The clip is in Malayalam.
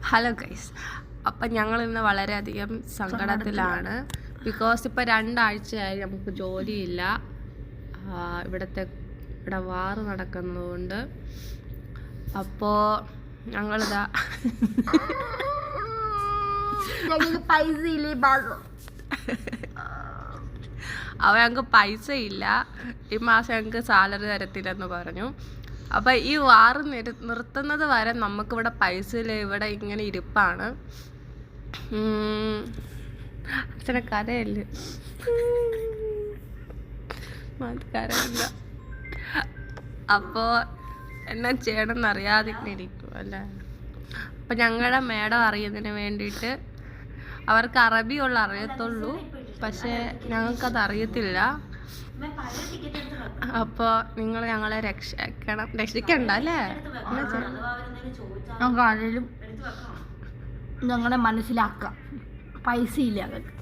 ഹലോ ഗൈസ്, അപ്പം ഞങ്ങൾ ഇന്ന് വളരെയധികം സങ്കടത്തിലാണ്. ബിക്കോസ് ഇപ്പം 2 ആഴ്ചയായി നമുക്ക് ജോലിയില്ല. ഇവിടെ വാറ് നടക്കുന്നതുകൊണ്ട്. അപ്പോൾ ഞങ്ങളിതാ പൈസ ഇല്ലേ ഞങ്ങൾക്ക് പൈസ ഇല്ല, ഈ മാസം ഞങ്ങൾക്ക് സാലറി തരത്തില്ലെന്ന് പറഞ്ഞു. അപ്പം ഈ വാറ് നിർത്തുന്നത് വരെ നമുക്കിവിടെ പൈസ ഇല്ല. ഇവിടെ ഇങ്ങനെ ഇരിപ്പാണ്. അച്ഛനെ കരയല്ലേ, കരയില്ല. അപ്പോൾ എന്നാ ചെയ്യണമെന്ന് അറിയാതിങ്ങനെ ഇരിക്കും അല്ലേ. അപ്പം ഞങ്ങളുടെ മേഡം അറിയുന്നതിന് വേണ്ടിയിട്ട്, അവർക്ക് അറബിയുള്ള അറിയത്തുള്ളൂ, പക്ഷേ ഞങ്ങൾക്കത് അറിയത്തില്ല. അപ്പോൾ നിങ്ങൾ ഞങ്ങളെ രക്ഷിക്കണ്ട അല്ലേ. ഞങ്ങൾക്ക് ആരെങ്കിലും ഞങ്ങളെ മനസ്സിലാക്കാം. പൈസ ഇല്ല അവർക്ക്.